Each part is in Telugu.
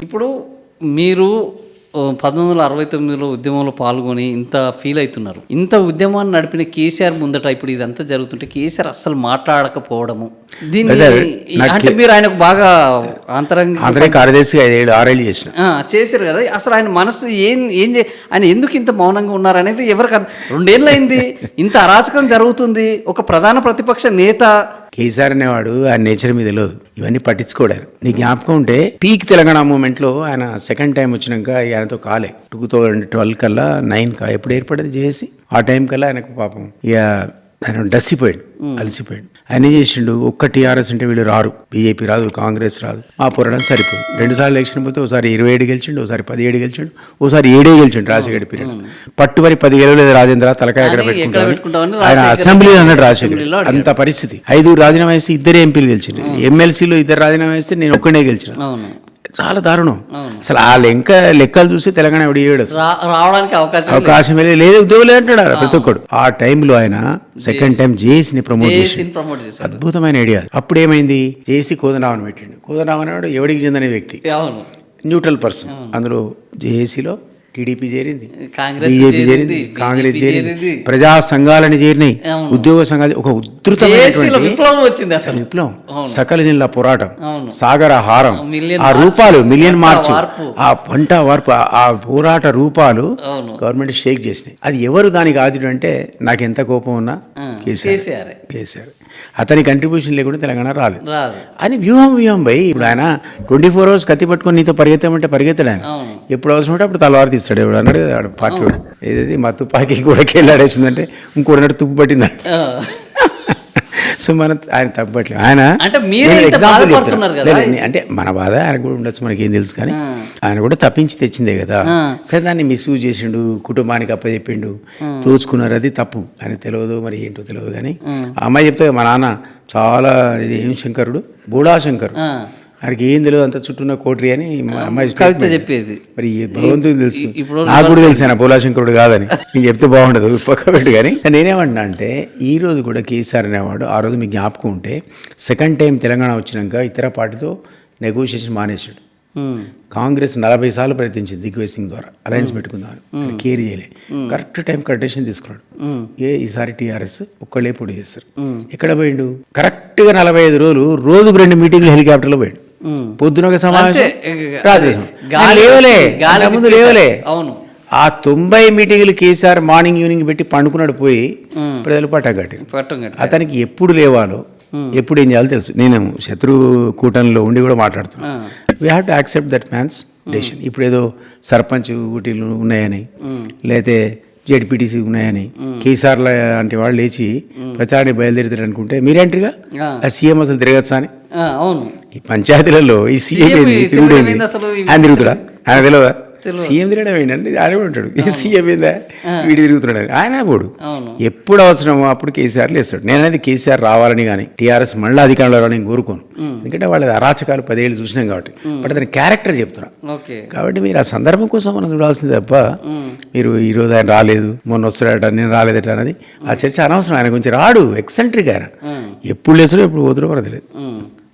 ఇప్పుడు మీరు 1969లో ఉద్యమంలో పాల్గొని ఇంత ఫీల్ అవుతున్నారు. ఇంత ఉద్యమాన్ని నడిపిన కేసీఆర్ ముందట ఇప్పుడు ఇదంతా జరుగుతుంటే కేసీఆర్ అస్సలు మాట్లాడకపోవడము, దీన్ని అంటే మీరు ఆయనకు బాగా అంతరంగ కార్యదర్శి 5-6 ఏళ్ళు చేశారు కదా, అసలు ఆయన మనసు ఆయన ఎందుకు ఇంత మౌనంగా ఉన్నారు అనేది ఎవరికి 2 ఏళ్ళు అయింది, ఇంత అరాచకం జరుగుతుంది, ఒక ప్రధాన ప్రతిపక్ష నేత. కేసీఆర్ అనేవాడు ఆయన నేచర్ మీద తెలియదు, ఇవన్నీ పట్టించుకోడారు. నీ జ్ఞాపకం ఉంటే పీక్ తెలంగాణ మూమెంట్లో ఆయన సెకండ్ టైం వచ్చినాక ఆయనతో కాలే 2012 కల్లా 9 ఎప్పుడు ఏర్పడేది చేసి ఆ టైం కల్లా ఆయనకు పాపం ఇక ఆయన డస్సిపోయాడు, అలసిపోయాడు. ఆయన ఏం చేసిండు, ఒక్క టీఆర్ఎస్ అంటే వీళ్ళు రారు, బీజేపీ రాదు, కాంగ్రెస్ రాదు, మా పోరాటం సరిపోదు. 2 సార్లు ఎలక్షన్ పోతే ఒకసారి 27 గెలిచిండు, ఒకసారి 17 గెలిచిండు, ఒకసారి 7 గెలిచిండు రాజశేఖర్ పీరియడ్. పట్టుబరి 10 గెలవలేదు రాజేంద్ర, తలకాయ ఎక్కడ పెట్టుకుంటాను ఆయన అసెంబ్లీ అన్నాడు రాజశేఖర్. అంత పరిస్థితి. 5 రాజీనామా వేస్తే 2 ఎంపీలు గెలిచిండు, ఎమ్మెల్సీలో 2 రాజీనామా వేస్తే నేను ఒక్కడే గెలిచిన. చాలా దారుణం. అసలు ఆ లెక్కలు చూసి తెలంగాణ రావడానికి అవకాశం లేదు, ఉద్యోగులు అంటాడు ప్రతి ఒక్కడు. ఆ టైంలో ఆయన సెకండ్ టైం జేఏసీని ప్రమోట్ చేసి అద్భుతమైన ఐడియా. అప్పుడు ఏమైంది, జేఏసీ కోదండరామన్ పెట్టిండు. కోదండరామన్ వాడు ఎవడికి చెందిన వ్యక్తి, న్యూట్రల్ పర్సన్. అందులో జేఏసీలో టీడీపీ చేరింది, బీజేపీ చేరింది, కాంగ్రెస్ చేరింది, ప్రజా సంఘాలని చేరినాయి, ఉద్యోగ సంఘాలు. ఒక ఉధృతమైనటువంటి విప్లవం, సకల జిల్లా పోరాటం, సాగర హారం, ఆ రూపాలు మిలియన్ మార్చ్, ఆ పంట వార్పు, ఆ పోరాట రూపాలు గవర్నమెంట్ షేక్ చేసినాయి. అది ఎవరు దానికి ఆదుడు అంటే నాకు ఎంత కోపం ఉన్నా కేసీఆర్. అతని కంట్రిబ్యూషన్ లేకుండా తెలంగాణ రాలేదు అని వ్యూహం పోయి. ఇప్పుడు ఆయన 24 hours కత్తి పట్టుకొని నీతో పరిగెత్తమంటే పరిగెత్తాడు. ఆయన ఎప్పుడు అవసరం ఉంటే అప్పుడు తలవారు తీస్తాడు. ఎవడు అన్నాడు పార్టీ వాడు, ఏదైతే మా తుపాకి కూడా కేళ్ళాడేసిందంటే ఇంకోటి తుప్పు పట్టిందంట. సో మనం ఆయన తప్పట్లేదు. ఆయన ఎగ్జాంపుల్ చెప్తాను అంటే మన బాధ ఆయనకు కూడా ఉండొచ్చు, మనకేం తెలుసు. కానీ ఆయన కూడా తప్పించి తెచ్చిందే కదా. సరే దాన్ని మిస్యూజ్ చేసిండు, కుటుంబానికి అప్పచెప్పిండు, దోచుకున్నారు, అది తప్పు. ఆయన తెలియదు, మరి ఏంటో తెలియదు. కానీ ఆ అమ్మాయి చెప్తే మా నాన్న చాలా ఇది ఏం శంకరుడు, బోళాశంకరు, ఆయనకి ఏం తెలియదు, అంత చుట్టూన్న కోటరి అని మా అమ్మాయి కవిత చెప్పేది. మరి భగవంతుడు తెలుసు, నాకు కూడా తెలుసు ఆయన బోళాశంకరుడు కాదని. నేను చెప్తే బాగుండదు పక్క పెట్టు. కానీ నేనేమంటున్నా అంటే ఈ రోజు కూడా కేసీఆర్ అనేవాడు ఆ రోజు మీకు జ్ఞాపకం ఉంటే సెకండ్ టైం తెలంగాణ వచ్చినాక ఇతర పార్టీతో నెగోషియేషన్ మానేసాడు. కాంగ్రెస్ 40 సార్లు ప్రయత్నించింది దిగ్విజయ్ సింగ్ ద్వారా అలయన్స్ పెట్టుకుందామని, కేర్ చేయలే. కరెక్ట్ టైం డెసిషన్ తీసుకున్నాడు. ఈసారి టీఆర్ఎస్ ఒక్కళ్ళే పోటీ చేస్తారు. ఎక్కడ పోయిండు, కరెక్ట్గా 45 రోజులు రోజుకు 2 మీటింగ్లు హెలికాప్టర్లో పోయిండు. పొద్దున ఒక సమావేశం, ముందు లేవలే. అవును, ఆ 90 మీటింగ్లు కేసీఆర్ మార్నింగ్ ఈవినింగ్ పెట్టి పండుకున్నాడు. పోయి ప్రజలు పట్టగట్టి అతనికి ఎప్పుడు లేవాలో ఎప్పుడు ఏం చేయాలో తెలుసు. నేను శత్రు కూటమిలో ఉండి కూడా మాట్లాడుతున్నాను. We have to accept that man's decision. ఇప్పుడు ఏదో సర్పంచ్ ఊటీలు ఉన్నాయని, లేకపోతే జెడ్పీటీసీ ఉన్నాయని కేసీఆర్ లాంటి వాళ్ళు లేచి ప్రచారాన్ని బయలుదేరుతారు అనుకుంటే మీరేంటిగా ఆ సీఎం అసలు తిరగచ్చా అని. ఈ పంచాయతీలలో ఈ సీఎం ఏంది, తిరుగుడేంది, ఆయన తిరుగుతాడా, ఆయన తెలియదా? సీఎం తిరగడం ఏంటంటే ఆయన కూడా ఉంటాడు. ఈ సీఎం ఏందా వీడి తిరుగుతున్నాడు, ఆయన పోడు. ఎప్పుడు అవసరమో అప్పుడు కేసీఆర్ లేస్తాడు. నేనది కేసీఆర్ రావాలని కానీ టీఆర్ఎస్ మళ్ళీ అధికారంలో రావాలని కోరుకోను. ఎందుకంటే వాళ్ళ అరాచకాలు 10 ఏళ్ళు చూసినాం కాబట్టి. బట్ అతని క్యారెక్టర్ చెప్తున్నా. కాబట్టి మీరు ఆ సందర్భం కోసం మనం చూడాల్సింది తప్ప మీరు ఈరోజు ఆయన రాలేదు, మొన్న వస్తాడట, నేను రాలేదట అన్నది ఆ చర్చ అనవసరం. ఆయన గురించి రాడు, ఎక్సెంట్రిక్ ఆయన. ఎప్పుడు లేస్తాడో ఎప్పుడు పోతుడో మనకు తెలియదు.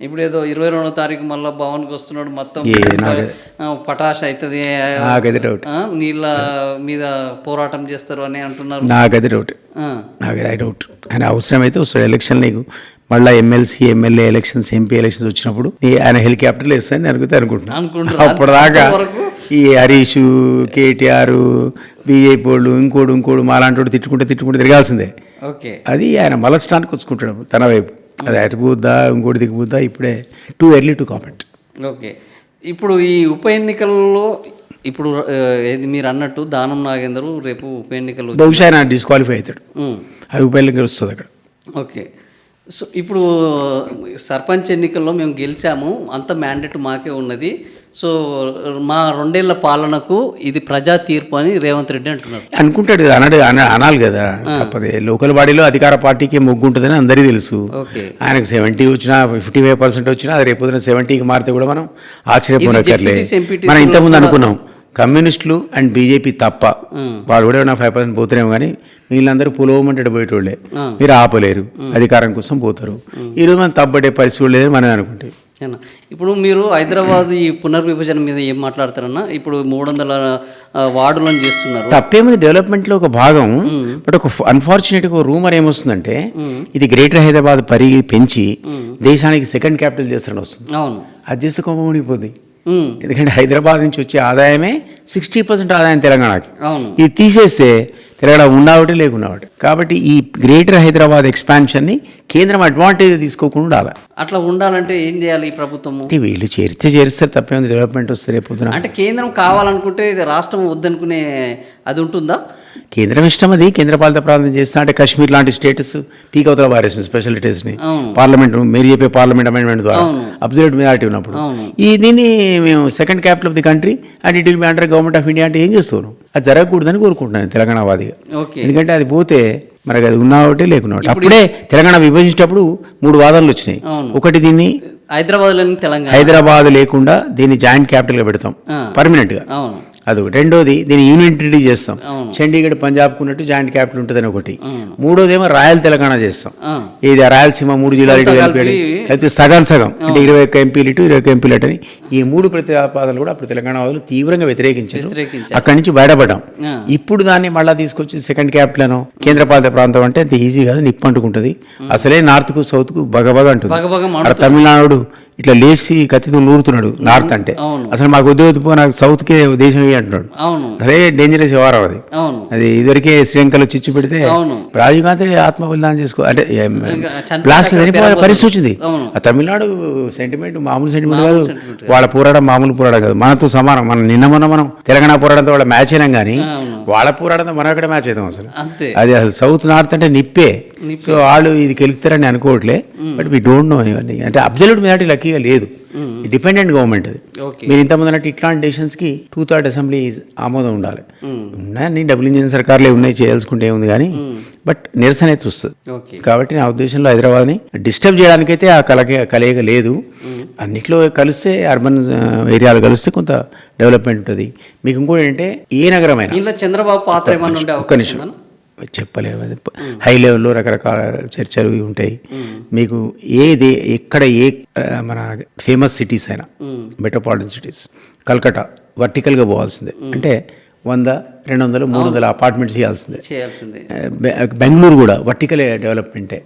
ఇప్పుడు ఏదో 22వ తారీఖు మళ్ళీ భవన్కి వస్తున్నాడు, మొత్తం పటాష్ అవుతుంది, నీళ్ళ మీద పోరాటం చేస్తారు అని అంటున్నారు. నాకది డౌట్. ఆయన అవసరమైతే వస్తాడు ఎలక్షన్. నీకు మళ్ళీ MLC MLA elections, MP elections వచ్చినప్పుడు ఆయన హెలికాప్టర్లు వేస్తాయని అనుకుంటున్నాను. అప్పటిదాకా ఈ హరీష్, కేటీఆర్, బీజేపీ వాళ్ళు ఇంకోడు మాలాంటి తిట్టుకుంటే తిరగాల్సిందే. అది ఆయన మలస్టానికి వచ్చుకుంటాడు తన వైపు. అది అటుపోద్దా ఇంకోటి దిగిపోద్దా, ఇప్పుడే too early to comment. Okay, ఇప్పుడు ఈ ఉప ఎన్నికల్లో ఇప్పుడు మీరు అన్నట్టు దానం నాగేందర్ రేపు ఉప ఎన్నికలు బహుశా ఆయన డిస్క్వాలిఫై అవుతాడు. అది ఉప ఎన్నికలు వస్తుంది అక్కడ. ఓకే, సో ఇప్పుడు సర్పంచ్ ఎన్నికల్లో మేము గెలిచాము, అంత మ్యాండేట్ మాకే ఉన్నది, సో మా 2 ఏళ్ల పాలనకు ఇది ప్రజా తీర్పు అని రేవంత్ రెడ్డి అంటున్నారు. అనుకుంటాడు కదా, అనాలి కదా, తప్పదే. లోకల్ బాడీలో అధికార పార్టీకి మొగ్గు ఉంటుందని అందరికీ తెలుసు. ఆయనకు 70 వచ్చినా 55% వచ్చినా అది రేపు 70కి మారితే కూడా మనం ఆశ్చర్యపోనక్కర్లే. మనం ఇంతకుముందు అనుకున్నాం కమ్యూనిస్టులు అండ్ బీజేపీ తప్ప వాళ్ళు కూడా నా 5% పోతున్నాం, కానీ వీళ్ళందరూ పులోమంటే పోయేటోళ్ళే. మీరు ఆపలేరు, అధికారం కోసం పోతారు. ఈరోజు మనం తప్పబడే పరిస్థితి లేదని మనం అనుకుంటే ఇప్పుడు మీరు హైదరాబాద్ ఈ పునర్విభజన మీద ఏం మాట్లాడతారన్నా? ఇప్పుడు 300 వార్డులను చేస్తున్నారు. తప్పేముంది, డెవలప్మెంట్లో ఒక భాగం. బట్ ఒక అన్ఫార్చునేట్గా ఒక రూమర్ ఏమొస్తుందంటే ఇది గ్రేటర్ హైదరాబాద్ పెంచి దేశానికి సెకండ్ క్యాపిటల్ చేస్తారని వస్తుంది. అవును, అది చేస్తే కొమ్మ మునిగిపోద్ది. ఎందుకంటే హైదరాబాద్ నుంచి వచ్చే ఆదాయమే 60% ఆదాయం తెలంగాణకి. ఇది తీసేస్తే తెలంగాణ ఉన్నావటి లేకున్నావటి. కాబట్టి ఈ గ్రేటర్ హైదరాబాద్ ఎక్స్పాన్షన్ని కేంద్రం అడ్వాంటేజ్ తీసుకోకుండా ఉండాలి. అట్లా ఉండాలంటే ఏం చేయాలి ఈ ప్రభుత్వము? అంటే వీళ్ళు చేరిస్తారు తప్పేముంది, డెవలప్మెంట్ వస్తే రేపు. అంటే కేంద్రం కావాలనుకుంటే రాష్ట్రం వద్దనుకునే అది ఉంటుందా? కేంద్రం ఇష్టం, అది కేంద్రపాలిత ప్రాంతం చేస్తా అంటే కశ్మీర్ లాంటి స్టేటస్ పీక్ అవతల పారేసింది స్పెషల్ స్టేటస్ని. పార్లమెంట్ మీరు చెప్పే పార్లమెంట్ అమెండ్మెంట్ ద్వారా అబ్జర్వేట్ మెజారిటీ ఉన్నప్పుడు దీన్ని మేము second capital of the country and it will be under government of India అంటే ఏం చేస్తాను? అది జరగకూడదని కోరుకుంటున్నాను తెలంగాణ వాదిగా. ఎందుకంటే అది పోతే మనకు అది ఉన్నా ఒకటి లేకున్నా ఒకటి. అప్పుడే తెలంగాణ విభజించేటప్పుడు 3 వాదనలు వచ్చినాయి. ఒకటి దీన్ని హైదరాబాద్ లేకుండా దీన్ని జాయింట్ క్యాపిటల్గా పెడతాం పర్మనెంట్గా, అదొకటి. రెండోది దీన్ని యూనిటీ చేస్తాం, చండీగఢ్ పంజాబ్కు ఉన్నట్టు జాయింట్ క్యాపిటల్ ఉంటుందని ఒకటి. మూడోది ఏమో రాయల్ తెలంగాణ చేస్తాం. ఇది రాయలసీమ 3 జిల్లాలు కలిపి సగం అంటే 21 ఎంపీలు ఇటు 21 ఎంపీలు అటు అని ఈ 3 ప్రతిపాదనలు కూడా అప్పుడు తెలంగాణ వాళ్ళు తీవ్రంగా వ్యతిరేకించారు. అక్కడి నుంచి బయటపడ్డాం. ఇప్పుడు దాన్ని మళ్ళీ తీసుకొచ్చి సెకండ్ క్యాపిటల్ అనో కేంద్రపాలిత ప్రాంతం అంటే అంత ఈజీ కాదు, నిప్పు అంటుకుంటుంది. అసలే నార్త్కు సౌత్కు బగబగ అంటుంది. తమిళనాడు ఇట్లా లేచి కత్తితో నూరుతున్నాడు నార్త్ అంటే. అసలు మాకు వద్దు నాకు సౌత్కే దేశం అంటున్నాడు. అదే డేంజరస్ వ్యవహారం అది. అది ఇదివరకే శ్రీలంకలో చిచ్చు పెడితే రాజీవ్ గాంధీ ఆత్మ బలిదానం చేసుకో అంటే బ్లాస్ట్ చనిపోయే పరిస్థితి వచ్చింది. ఆ తమిళనాడు సెంటిమెంట్ మామూలు సెంటిమెంట్ కాదు, వాళ్ళ పోరాటం మామూలు పోరాటం కాదు, మనతో సమానం. మనం తెలంగాణ పోరాటంతో వాళ్ళ మ్యాచ్ అయినాం కానీ వాళ్ళ పోరాటంతో మనం అక్కడ మ్యాచ్ అవుతాం. అసలు అది అసలు సౌత్ నార్త్ అంటే నిప్పే. సో వాళ్ళు ఇది గెలుస్తారని అనుకోవట్లే. బట్ వీ డోంట్ నో ఇవన్నీ. అంటే అబ్జల్యూట్ మెజారిటీ లక్కీగా లేదు, డిపెండెంట్ గవర్నమెంట్ అది. మీరు ఇంతమంది అన్నట్టు ఇట్లాంటి డెసిషన్స్కి 2/3 అసెంబ్లీ ఆమోదం ఉండాలి. ఉన్నాయి డబుల్ ఇంజిన్ సర్కార్లే ఉన్నాయి, చేయాల్సుకుంటే ఉంది కానీ బట్ నిరసన అయితే వస్తుంది. కాబట్టి నా ఉద్దేశంలో హైదరాబాద్ని డిస్టర్బ్ చేయడానికైతే ఆ కలయిక లేదు. అన్నిట్లో కలిస్తే అర్బన్ ఏరియాలు కలిస్తే కొంత డెవలప్మెంట్ ఉంటుంది. మీకు ఇంకోటి ఏంటంటే ఏ నగరమైనా చంద్రబాబు పాత్ర ఒక్క నిమిషం చెప్పలేము, హై లెవెల్లో రకరకాల చర్చలు ఉంటాయి. మీకు ఎక్కడ ఏ మన ఫేమస్ సిటీస్ అయినా మెట్రోపాలిటన్ సిటీస్, కల్కటా వర్టికల్గా పోవాల్సిందే. అంటే 100, 200, 300 అపార్ట్మెంట్స్ చేయాల్సిందే. బెంగళూరు కూడా వర్టికల్ డెవలప్మెంటే,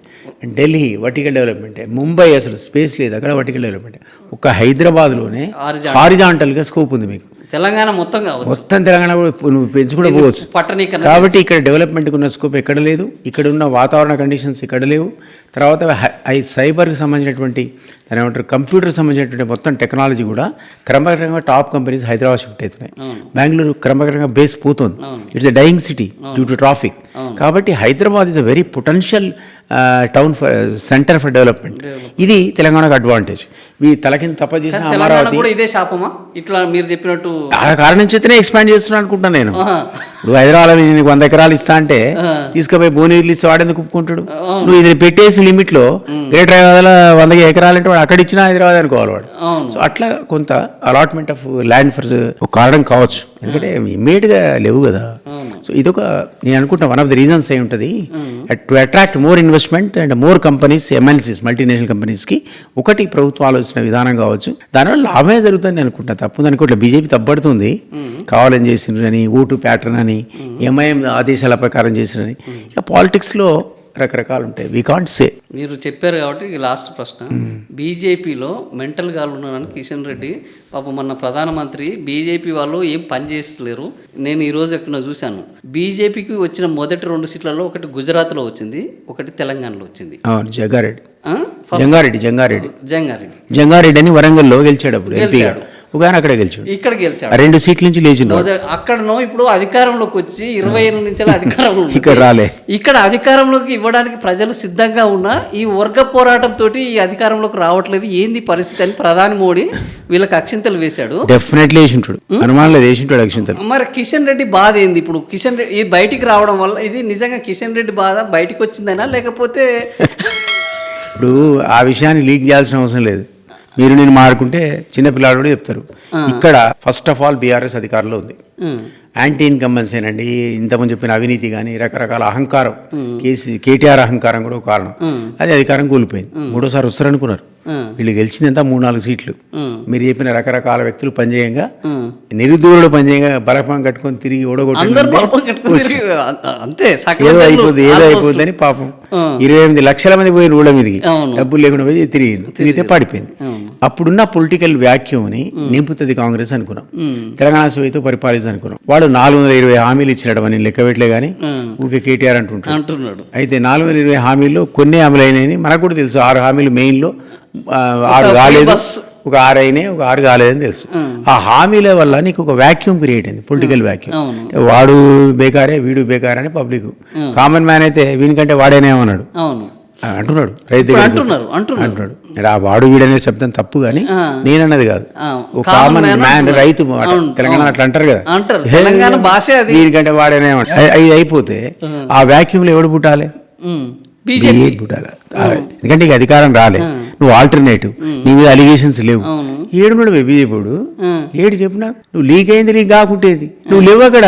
ఢిల్లీ వర్టికల్ డెవలప్మెంటే, ముంబై అసలు స్పేస్ లేదు, అక్కడ వర్టికల్ డెవలప్మెంటే. ఒక హైదరాబాద్లోనే హారిజాంటల్గా స్కోప్ ఉంది మీకు. తెలంగాణ మొత్తం తెలంగాణ నువ్వు పెంచి కూడా పోవచ్చు. కాబట్టి ఇక్కడ డెవలప్మెంట్కి ఉన్న స్కోప్ ఎక్కడ లేదు, ఇక్కడ ఉన్న వాతావరణ కండిషన్స్ ఇక్కడ లేవు. తర్వాత సైబర్కి సంబంధించినటువంటి దాని ఏమంటారు కంప్యూటర్ సంబంధించినటువంటి మొత్తం టెక్నాలజీ కూడా క్రమక్రమంగా టాప్ కంపెనీస్ హైదరాబాద్ షిఫ్ట్ అవుతున్నాయి. బెంగళూరు క్రమక్రమంగా బేస్ పోతుంది. It's a dying city due to traffic. కాబట్టి Hyderabad is a very potential town for centre for development. ఇది తెలంగాణకు అడ్వాంటేజ్. మీ తలకింద తప్ప చేసిన అమరావతి ఇదే శాపమా ఇట్లా మీరు చెప్పినట్టు ఆ కారణం చేతనే ఎక్స్పాండ్ చేస్తున్నాను అనుకుంటాను నేను. ఇప్పుడు హైదరాబాద్ నీకు 100 ఎకరాలు ఇస్తా అంటే తీసుకుపోయి భువనగిరిలో ఇస్తే వాడేందుకు ఒప్పుకుంటాడు? నువ్వు ఇది పెట్టేసి లిమిట్లో గ్రేటర్ హైదరాబాద్లో 100 ఎకరాలు అంటే వాడు అక్కడ ఇచ్చినా హైదరాబాద్ అనుకోవాలి వాడు. సో అట్లా కొంత అలాట్మెంట్ ఆఫ్ ల్యాండ్ ఫర్ ఒక కారణం కావచ్చు, ఎందుకంటే ఇమ్మీడియట్గా లేవు కదా. సో ఇదొక నేను అనుకుంటా వన్ ఆఫ్ ది రీజన్స్ అయి ఉంటుంది to attract more investment and more companies, MNCs, multinational కంపెనీస్కి. ఒకటి ప్రభుత్వం ఆలోచన విధానం కావచ్చు, దానివల్ల లాభమే జరుగుతుంది నేను అనుకుంటా. తప్పుంది అనుకోవట్లే. బీజేపీ తప్పబడుతుంది, కావాలని చేసినని, ఓటు ప్యాటర్న్ అని, ఎంఐఎం ఆదేశాల ప్రకారం చేసినని. ఇక పాలిటిక్స్లో రకరకాలు ఉంటాయి, వీ కాంట్ సే. మీరు చెప్పారు కాబట్టి లాస్ట్ ప్రశ్న, బీజేపీలో మెంటల్ గాళ్ళు ఉన్నారని కిషన్ రెడ్డి పాపం మొన్న ప్రధానమంత్రి బీజేపీ వాళ్ళు ఏం పని చేస్తలేరు. నేను ఈరోజు ఎక్కడ చూశాను, బీజేపీకి వచ్చిన మొదటి 2 సీట్లలో ఒకటి గుజరాత్లో వచ్చింది, ఒకటి తెలంగాణలో వచ్చింది. జంగారెడ్డి అని వరంగల్లో గెలిచాడు అప్పుడు ఎంపీగా. ఉగాని అక్కడ గెలిచాడు, ఇక్కడ గెలిచాడు. 2 సీట్ల నుంచి లేచిండు అక్కడనో. ఇప్పుడు అధికారంలోకి వచ్చి 20 ఏళ్ళ నుంచి అధికారంలో ఇక్కడ రాలే. ఇక్కడ అధికారంలోకి ఇవ్వడానికి ప్రజలు సిద్ధంగా ఉన్నా ఈ వర్గ పోరాటంతో ఈ అధికారంలోకి రావట్లేదు, ఏంది పరిస్థితి అని ప్రధాని మోడీ వీళ్ళకి అక్షింతలు వేశాడు. డెఫినెట్లీ వేసింటాడు, అనుమానం లేదు, వేసింటాడు అక్షింతలు. మరి కిషన్ రెడ్డి బాధ ఏంది? ఇప్పుడు కిషన్ రెడ్డి ఇది బయటికి రావడం వల్ల ఇది నిజంగా కిషన్ రెడ్డి బాధ బయటికి వచ్చిందనా లేకపోతే ఇప్పుడు ఆ విషయాన్ని లీక్ చేయాల్సిన అవసరం లేదు. మీరు నేను మారుకుంటే చిన్నపిల్లాడు కూడా చెప్తారు. ఇక్కడ ఫస్ట్ ఆఫ్ ఆల్ బీఆర్ఎస్ అధికారంలో ఉంది. యాంటీ ఇన్కంబెన్సీ అండి, ఇంతకుముందు చెప్పిన అవినీతి కానీ రకరకాల అహంకారం, కేటీఆర్ అహంకారం కూడా ఒక కారణం. అది అధికారం కూలిపోయింది. 3వ సారి వస్తారనుకున్నారు, వీళ్ళు గెలిచింది ఎంత 3-4 సీట్లు. మీరు చెప్పిన రకరకాల వ్యక్తులు పనిచేయంగా, నిరుద్యోగులు పనిచేయంగా బలపం కట్టుకొని తిరిగి అంతే ఏదో అయిపోద్ది అని పాపం 28 లక్షల మంది పోయిన ఊళ్ళ మీదకి డబ్బులు లేకుండా పోయి తిరిగితే పడిపోయింది. అప్పుడున్న పొలిటికల్ వ్యాక్యూమ్ని నింపుతుంది కాంగ్రెస్ అనుకున్నాం. తెలంగాణ సోయితో పరిపాలించి అనుకున్నాం. వాడు 420 హామీలు ఇచ్చినట్టు అని లెక్క పెట్టలే కానీ ఊకే కేటీఆర్ అంటున్నాడు. అయితే 420 హామీల్లో కొన్ని అమలు అయినాయని మనకు కూడా తెలుసు. 6 హామీలు మెయిన్లో 6 కాలేదు, ఒక 6 అయినాయి, ఒక 6 కాలేదని తెలుసు. ఆ హామీల వల్ల నీకు ఒక వ్యాక్యూమ్ క్రియేట్ అయింది, పొలిటికల్ వ్యాక్యూమ్. వాడు బేకారే, వీడు బేకారే అని పబ్లిక్. కామన్ మ్యాన్ అయితే వీనికంటే వాడేనేమన్నాడు అంటున్నాడు, రైతు అంటున్నాడు. ఆ వాడు వీడనే శబ్దం తప్పు కానీ నేనన్నది కాదు. ఒక కామన్ మ్యాన్ రైతు తెలంగాణ అట్లా అంటారు కదా, వీడికంటే వాడేనే. ఇది అయిపోతే ఆ వ్యాక్యూమ్ లో ఎవడు పుట్టాలి? పుట్టాలి. ఎందుకంటే ఇక అధికారం రాలే, నువ్వు ఆల్టర్నేటివ్, నీ మీద అలిగేషన్స్ లేవు. ఏడున్నాడు బీజేపీడు, ఏడు చెప్పినా నువ్వు లీక్ అయింది, లీక్ కాకుంటేది నువ్వు లేవు అక్కడ.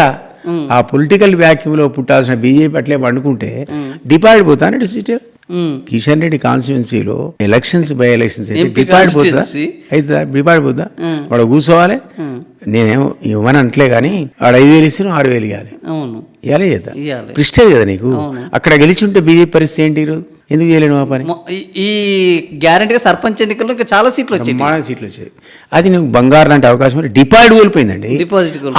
ఆ పొలిటికల్ వ్యాక్యూమ్ లో పుట్టాల్సిన బీజేపీ అట్లే పండుకుంటే డిపాయిడ్ పోతాను సిటీ. కిషన్ రెడ్డి కాన్స్టిట్యున్సీలో ఎలక్షన్స్ బై ఎలక్షన్స్ అయితే డిపాయిడ్ పోతా వాడు కూర్చోవాలి. నేనేమో ఇవ్వని అంటలే కానీ వాడు 5,000 ఇస్తే 6,000 ఇవ్వాలి. ఇవ్వాలి చేద్దాం, ప్రిస్టేజ్ కదా నీకు. అక్కడ గెలిచి ఉంటే బీజేపీ పరిస్థితి ఏంటి? ఈరోజు ఎందుకు చేయలేను ఆ పని? ఈ గ్యారెంటీగా సర్పంచ్ ఎన్నికల్లో ఇంకా చాలా సీట్లు వచ్చాయి. అది నువ్వు బంగారు లాంటి అవకాశం డిపాజిట్ కోల్పోయిందండి.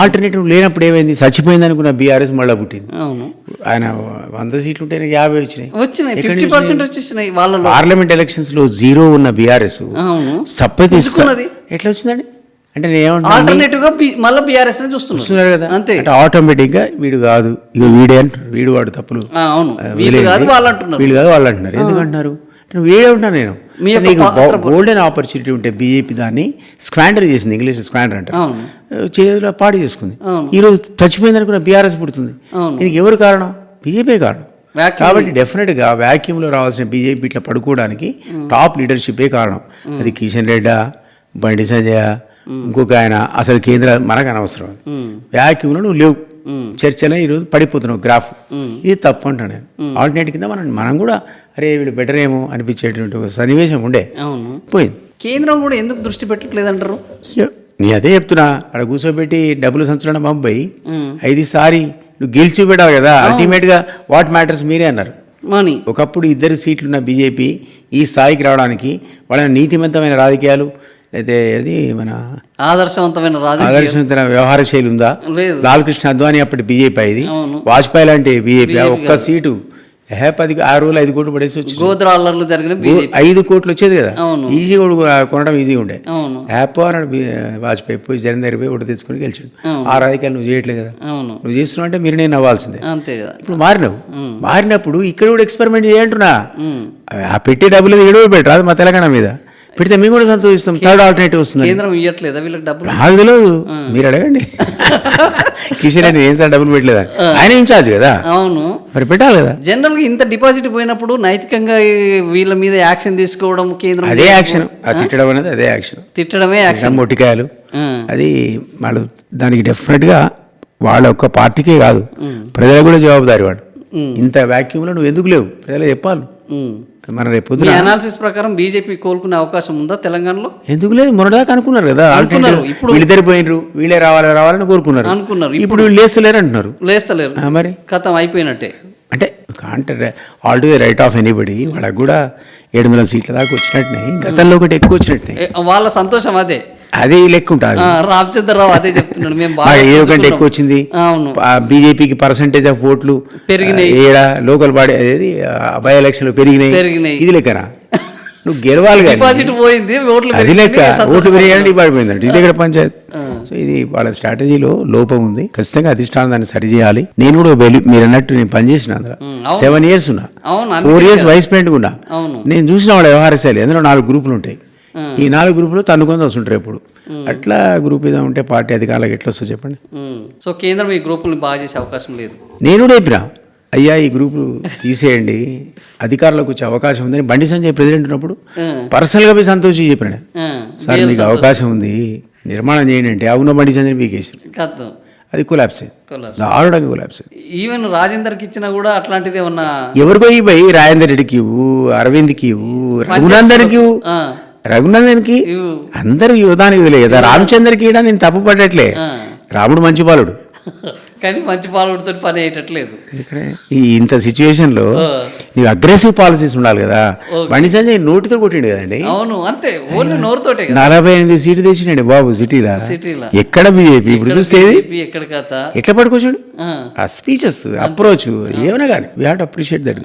ఆల్టర్నేటివ్ లేనప్పుడు ఏమైంది? చచ్చిపోయింది అనుకున్న బీఆర్ఎస్ మళ్ళీ పుట్టింది. ఆయన 100 సీట్లు ఉంటే 50 వచ్చినాయి. పార్లమెంట్ ఎలక్షన్స్ లో 0 ఉన్న బీఆర్ఎస్ సప్పతిస్తున్నది ఎట్లా వచ్చిందండి? అంటే చూస్తున్నారు కదా, అంటే ఆటోమేటిక్ గా వీడు కాదు, ఇక వీడే అంటారు, వీడు వాడు తప్పులు వీళ్ళు కాదు వాళ్ళు అంటున్నారు. ఎందుకు అంటున్నారు? వీడే ఉంటాను నేను. నీకు గోల్డెన్ ఆపర్చునిటీ ఉంటే బీజేపీ దాన్ని స్క్వాండర్ చేసింది, ఇంగ్లీష్ స్క్వాండర్ అంటారు, చేతిలో పాడు చేసుకుంది. ఈరోజు చచ్చిపోయింది అనుకున్న బీఆర్ఎస్ పుడుతుంది. దీనికి ఎవరు కారణం? బీజేపీ కారణం. కాబట్టి డెఫినెట్గా వ్యాక్యూమ్లో రావాల్సిన బీజేపీ ఇట్లా పడుకోవడానికి టాప్ లీడర్షిపే కారణం. అది కిషన్ రెడ్డా, బండి సంజయ్, ఇంకొక ఆయన, అసలు కేంద్ర మనకు అనవసరం. వ్యాక్యూమ్లో నువ్వు లేవు, చర్చలో ఈరోజు పడిపోతున్నావు గ్రాఫ్. ఇది తప్పు అంటాను నేను. ఆల్టర్నేట్ కింద మనం కూడా అరే వీడు బెటర్ ఏమో అనిపించేటువంటి ఒక సన్నివేశం ఉండే పోయింది. కేంద్రం కూడా ఎందుకు దృష్టి పెట్టట్లేదు అంటారు? నీ అదే చెప్తున్నా, అక్కడ కూర్చోబెట్టి డబ్బులు సంచడం పంపై 5 సారి నువ్వు గెలిచి పెట్టావు కదా. అల్టిమేట్గా వాట్ మ్యాటర్స్ మీరే అన్నారు. ఒకప్పుడు 2 సీట్లున్న బీజేపీ ఈ స్థాయికి రావడానికి వాళ్ళ నీతివంతమైన రాజకీయాలు అయితే అది మన ఆదర్శవంతమైన వ్యవహార శైలి ఉందా? లాల్ కృష్ణ అద్వానీ అప్పటి బీజేపీ అయింది, వాజ్పేయి లాంటి బీజేపీ ఒక్క సీటు 6 రోజులు 5 కోట్లు పడేసి వచ్చి 5 కోట్లు వచ్చేది కదా. ఈజీగా కొనడం ఈజీగా ఉండే. అన్నాడు వాజ్పేయి, పోయి జగన్ దగ్గర పోయి ఒకటి తెచ్చుకొని గెలిచాడు. ఆ రాజకీయాలు నువ్వు చేయట్లేదు కదా, నువ్వు చేస్తున్నావు అంటే మీరు నేను అవ్వాల్సిందే. ఇప్పుడు మారినప్పుడు ఇక్కడ కూడా ఎక్స్పెరిమెంట్ చేయంటున్నా. ఆ పెట్టే డబ్బులు ఏడో పెట్టరాదు మా తెలంగాణ మీద పెడితే మేము కూడా సంతోషిస్తాం. థర్డ్ ఆల్టర్నేటివ్ వస్తుంది. నాకు తెలియదు, మీరు అడగండి. కిషన్ రెడ్డి ఏం సార్ డబ్బులు పెట్టలేదా? ఆయన ఇన్ఛార్జ్ కదా, అవును, మరి పెట్టాలి కదా. జనరల్ గా ఇంత డిపాజిట్ పోయినప్పుడు నైతికంగా వీళ్ళ మీద యాక్షన్ తీసుకోవడం కేంద్రం అదే యాక్షన్. తిట్టడం అనేది అదే యాక్షన్, తిట్టడమే యాక్షన్. మొట్టికాయలు అది వాళ్ళు దానికి డెఫినెట్ గా వాళ్ళ ఒక్క పార్టీకే కాదు, ప్రజలకు కూడా జవాబుదారి. వాడు ఇంత వ్యాక్యూమ్ లో నువ్వు ఎందుకు లేవు ప్రజలు చెప్పాలి. మన రేపు అనాలిసిస్ ప్రకారం బీజేపీ కోలుకునే అవకాశం ఉందా తెలంగాణలో? ఎందుకు లేదు? మొన్నదాకా అనుకున్నారు కదా, వీళ్ళిద్దరు పోయినరు, వీళ్ళే రావాలని కోరుకున్నారు. ఇప్పుడు వీళ్ళు లేస్తలేరు అంటున్నారు. మరి కథం అయిపోయినట్టే. అంటే all to the right of anybody. వాళ్ళకి కూడా 700 సీట్ల దాకా వచ్చినట్టున్నాయి, గతంలో ఒకటి ఎక్కువ వచ్చినట్టున్నాయి. వాళ్ళ సంతోషం అదే లెక్క ఉంటుంది. రామచంద్రరావు అదే చెప్తున్నాడు, ఏదో కంటే ఎక్కువ వచ్చింది. బీజేపీకి పర్సంటేజ్ ఆఫ్ ఓట్లు పెరిగినాయి, లోకల్ బాడీ అదేది బై ఎలక్షన్ పెరిగినాయి. ఇది లెక్కనా? నువ్వు గెలవాలి కానీ అది లెక్క. ఓట్లు పెరిగాయని డిపాజిట్ పోయిందంటే ఇది ఎక్కడ పంచాయతీ? సో ఇది వాళ్ళ స్ట్రాటజీలో లోపం ఉంది. ఖచ్చితంగా అధిష్టానం దాన్ని సరిచేయాలి. నేను కూడా మీరు అన్నట్టు నేను పనిచేసిన అందులో 7 years ఉన్నా, 4 years వైస్ ప్రెసిడెంట్ ఉన్నా. నేను చూసిన వాళ్ళ వ్యవహార శైలి. అందులో 4 గ్రూపులు ఉంటాయి. ఈ 4 గ్రూపులు తన్నుకొని వస్తుంటారు ఎప్పుడు. అట్లా గ్రూప్ ఏదో ఉంటే పార్టీ అధికారులకు ఎట్లా వస్తుందో చెప్పండి. సో కేంద్రం ఈ గ్రూపులను బాగా చేసే అవకాశం లేదు. నేను కూడా చెప్పినా, అయ్యా ఈ గ్రూపులు తీసేయండి, అధికారులకు వచ్చే అవకాశం ఉందని. బండి సంజయ్ ప్రెసిడెంట్ ఉన్నప్పుడు పర్సనల్గా పోయి సంతోషి చెప్పినాడు, సార్ మీకు అవకాశం ఉంది నిర్మాణం చేయండి అంటే అవును బండి సంజయ్ పీకేసారు. అది కొలాప్స్ అయింది, Collapse. దారుణంగా కొలాప్స్ అయింది. ఈవెన్ రాజేందర్కి ఇచ్చినా కూడా అట్లాంటిది ఏమన్నా ఎవరికో ఈ పోయి రాజేందర్ రెడ్డికి ఇవ్వు, అరవింద్కి ఇవ్వు, రఘునందన్కి ఇవ్వు, ఆ, రఘునందన్కి ఇవ్వు. అందరూ యువదానికి ఇవ్వలే కదా. రామచంద్రకి ఇవ్వడా నేను తప్పు పడట్లే, ఆ. రాముడు మంచి బాలుడు. కానీ మంచి పాలవుడితో పని అయ్యేటట్లేదు. ఇక్కడ ఇంత సిచ్యువేషన్లో నీకు అగ్రెసివ్ పాలసీస్ ఉండాలి కదా. బండి సంజయ్ నోటితో కొట్టిండు కదండి, అవును అంతే, ఓన్లీ నోరుతోటే కదా 48 సీట్లు తెచ్చినాడు బాబు సిటీలో. సిటీలో ఎక్కడ బీజేపీ ఇప్పుడు చూస్తే ఎక్కడ కథ ఎట్లా పడుకోవచ్చాడు. ఆ. ఆ స్పీచెస్ అప్రోచ్ ఏమైనా కానీ we have to appreciate that.